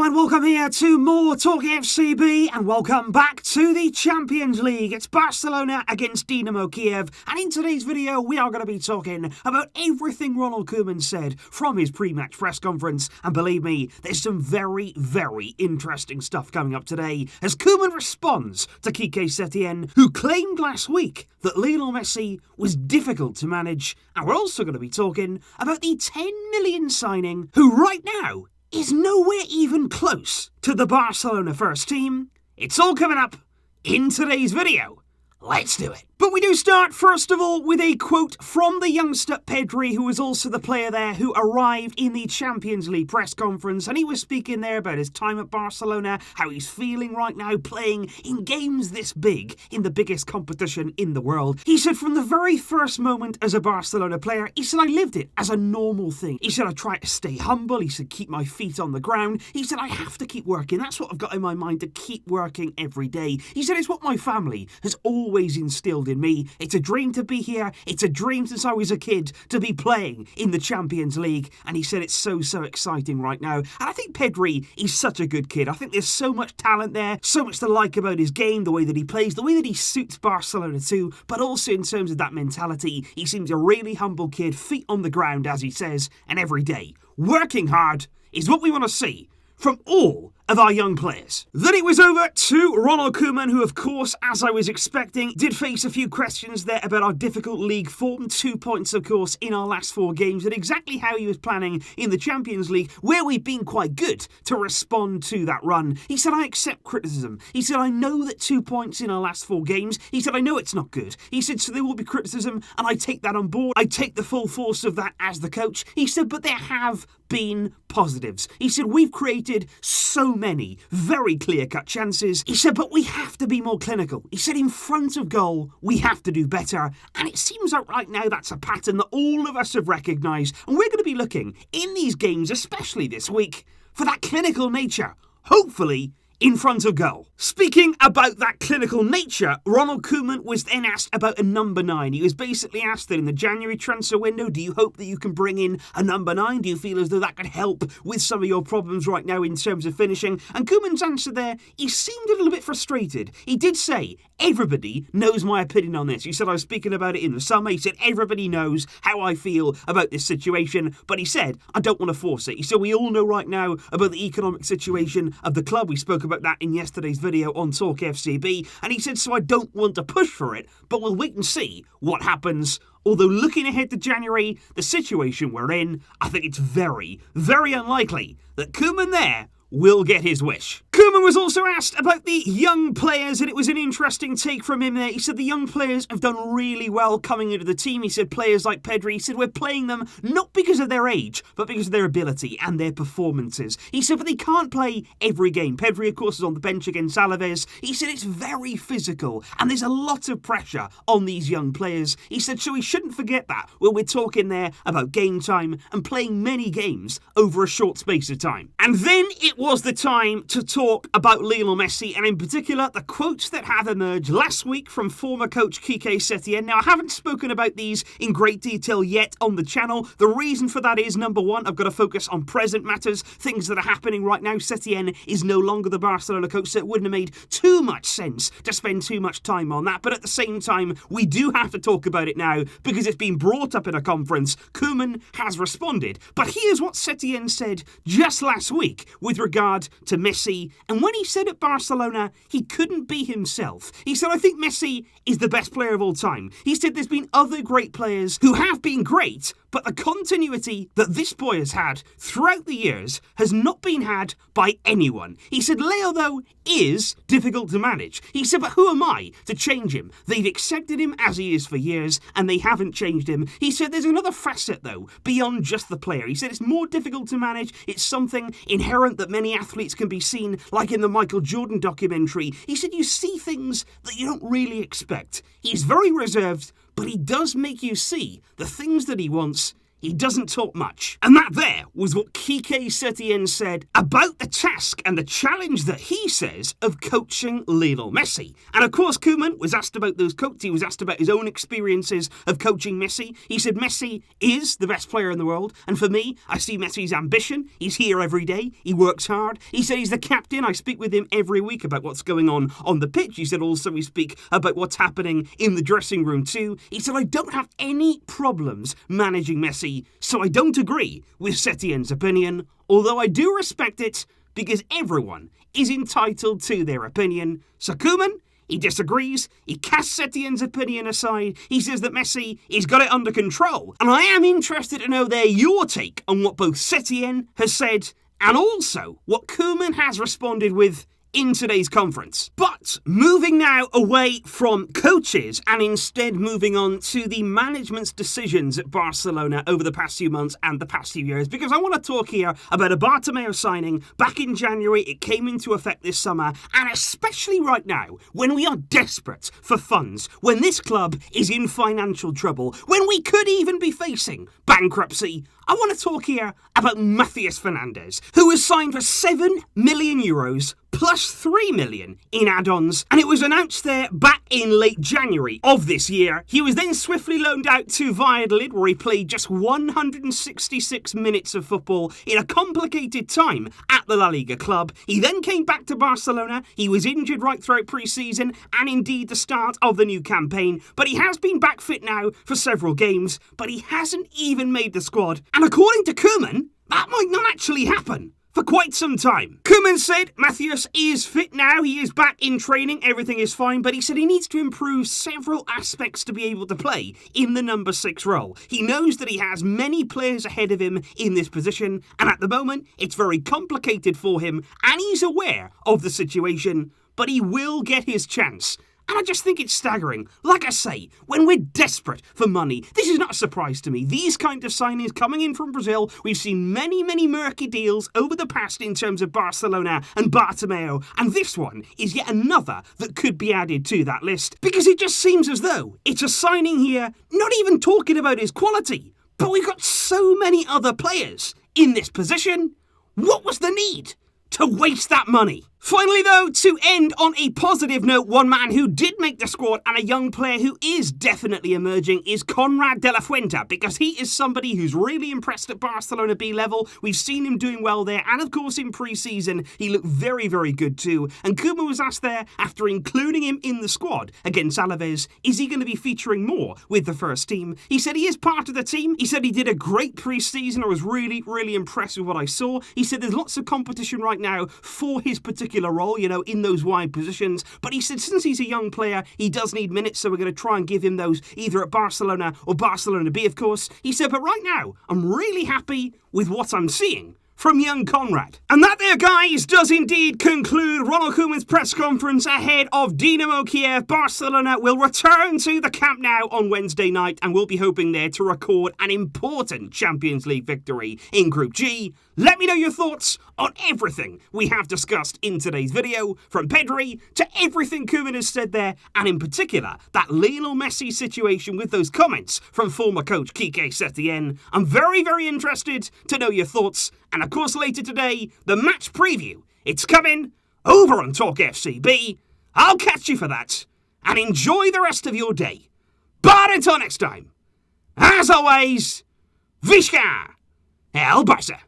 and welcome here to MoreTalkFCB, and welcome back to the Champions League. It's Barcelona against Dynamo Kyiv, and in today's video we are going to be talking about everything Ronald Koeman said from his pre-match press conference, and believe me, there's some very, very interesting stuff coming up today as Koeman responds to Quique Setién, who claimed last week that Lionel Messi was difficult to manage, and we're also going to be talking about the 10 million signing, who right now is nowhere even close to the Barcelona first team. It's all coming up in today's video. Let's do it. But we do start, first of all, with a quote from the youngster Pedro, who was also the player there who arrived in the Champions League press conference, and he was speaking there about his time at Barcelona, how he's feeling right now playing in games this big, in the biggest competition in the world. He said from the very first moment as a Barcelona player, he said, I lived it as a normal thing. He said, I try to stay humble. He said, keep my feet on the ground. He said, I have to keep working. That's what I've got in my mind, to keep working every day. He said, it's what my family has always instilled in me. It's a dream to be here. It's a dream since I was a kid to be playing in the Champions League. And he said it's so exciting right now. And I think Pedro, he's such a good kid. I think there's so much talent there, so much to like about his game, the way that he plays, the way that he suits Barcelona too, but also in terms of that mentality, he seems a really humble kid, feet on the ground, as he says, and every day working hard is what we want to see from all of our young players. Then it was over to Ronald Koeman, who of course, as I was expecting, did face a few questions there about our difficult league form. 2 points, of course, in our last 4 games, and exactly how he was planning in the Champions League, where we've been quite good to respond to that run. He said, I accept criticism. He said, I know that 2 points in our last 4 games. He said, I know it's not good. He said, so there will be criticism, and I take that on board. I take the full force of that as the coach. He said, but there have been positives. He said, we've created so many very clear-cut chances. He said, but we have to be more clinical. He said, in front of goal, we have to do better. And it seems like right now that's a pattern that all of us have recognised. And we're going to be looking in these games, especially this week, for that clinical nature. Hopefully, in front of goal. Speaking about that clinical nature, Ronald Koeman was then asked about a number 9. He was basically asked that in the January transfer window, do you hope that you can bring in a number 9? Do you feel as though that could help with some of your problems right now in terms of finishing? And Koeman's answer there, he seemed a little bit frustrated. He did say, everybody knows my opinion on this. He said, I was speaking about it in the summer. He said, everybody knows how I feel about this situation. But he said, I don't want to force it. He said, we all know right now about the economic situation of the club. We spoke about that in yesterday's video on Talk FCB, and he said, so I don't want to push for it, but we'll wait and see what happens. Although looking ahead to January, the situation we're in, I think it's very, very unlikely that Koeman there will get his wish. Koeman was also asked about the young players, and it was an interesting take from him there. He said the young players have done really well coming into the team. He said players like Pedro, he said we're playing them not because of their age, but because of their ability and their performances. He said, but they can't play every game. Pedro, of course, is on the bench against Alaves. He said it's very physical, and there's a lot of pressure on these young players. He said, so we shouldn't forget that when we're talking there about game time and playing many games over a short space of time. And then it was the time to talk about Lionel Messi, and in particular the quotes that have emerged last week from former coach Quique Setién. Now, I haven't spoken about these in great detail yet on the channel. The reason for that is, number one, I've got to focus on present matters, things that are happening right now. Setien is no longer the Barcelona coach, so it wouldn't have made too much sense to spend too much time on that. But at the same time, we do have to talk about it now because it's been brought up in a conference. Koeman has responded. But here's what Setien said just last week with regard to Messi, and when he said at Barcelona he couldn't be himself, he said, I think Messi is the best player of all time. He said there's been other great players who have been great, but the continuity that this boy has had throughout the years has not been had by anyone. He said Leo, though, is difficult to manage. He said, but who am I to change him? They've accepted him as he is for years, and they haven't changed him. He said there's another facet, though, beyond just the player. He said it's more difficult to manage. It's something inherent that many athletes can be seen, like in the Michael Jordan documentary. He said you see things that you don't really expect. He's very reserved, but he does make you see the things that he wants he doesn't talk much. And that there was what Quique Setién said about the task and the challenge that he says of coaching Lionel Messi. And of course, Koeman was asked about those coaches. He was asked about his own experiences of coaching Messi. He said Messi is the best player in the world. And for me, I see Messi's ambition. He's here every day. He works hard. He said he's the captain. I speak with him every week about what's going on the pitch. He said also we speak about what's happening in the dressing room too. He said I don't have any problems managing Messi. So I don't agree with Setien's opinion, although I do respect it because everyone is entitled to their opinion. So Koeman, he disagrees, he casts Setien's opinion aside, he says that Messi has got it under control. And I am interested to know your take on what both Setien has said and also what Koeman has responded with in today's conference. But moving now away from coaches and instead moving on to the management's decisions at Barcelona over the past few months and the past few years, because I want to talk here about a Bartomeu signing back in January. It came into effect this summer, and especially right now when we are desperate for funds, when this club is in financial trouble, when we could even be facing bankruptcy. I want to talk here about Matias Fernandez, who was signed for €7 million plus 3 million in add-ons, and it was announced there back in late January of this year. He was then swiftly loaned out to Valladolid, where he played just 166 minutes of football in a complicated time at the La Liga club. He then came back to Barcelona. He was injured right throughout pre-season and indeed the start of the new campaign, but he has been back fit now for several games, but he hasn't even made the squad. And according to Koeman, that might not actually happen for quite some time. Koeman said Matias is fit now, he is back in training, everything is fine, but he said he needs to improve several aspects to be able to play in the number 6 role. He knows that he has many players ahead of him in this position, and at the moment it's very complicated for him, and he's aware of the situation, but he will get his chance. And I just think it's staggering. Like I say, when we're desperate for money, this is not a surprise to me. These kind of signings coming in from Brazil, we've seen many, many murky deals over the past in terms of Barcelona and Bartomeu, and this one is yet another that could be added to that list, because it just seems as though it's a signing here, not even talking about his quality, but we've got so many other players in this position. What was the need to waste that money? Finally though, to end on a positive note, one man who did make the squad and a young player who is definitely emerging is Konrad de la Fuente, because he is somebody who's really impressed at Barcelona B level. We've seen him doing well there, and of course in pre-season he looked very, very good too. And Koeman was asked there, after including him in the squad against Alaves, is he going to be featuring more with the first team? He said he is part of the team. He said he did a great pre-season. I was really, really impressed with what I saw. He said there's lots of competition right now for his particular role, in those wide positions. But he said since he's a young player, he does need minutes, so we're going to try and give him those either at Barcelona or Barcelona B, of course. He said, but right now, I'm really happy with what I'm seeing from young Konrad. And that there, guys, does indeed conclude Ronald Koeman's press conference ahead of Dynamo Kyiv. Barcelona will return to the Camp Nou on Wednesday night, and we'll be hoping there to record an important Champions League victory in Group G. Let me know your thoughts on everything we have discussed in today's video, from Pedro to everything Koeman has said there, and in particular, that Lionel Messi situation with those comments from former coach Quique Setién. I'm very, very interested to know your thoughts. And of course, later today, the match preview. It's coming over on TalkFCB. I'll catch you for that, and enjoy the rest of your day. But until next time, as always, Visca El Barça.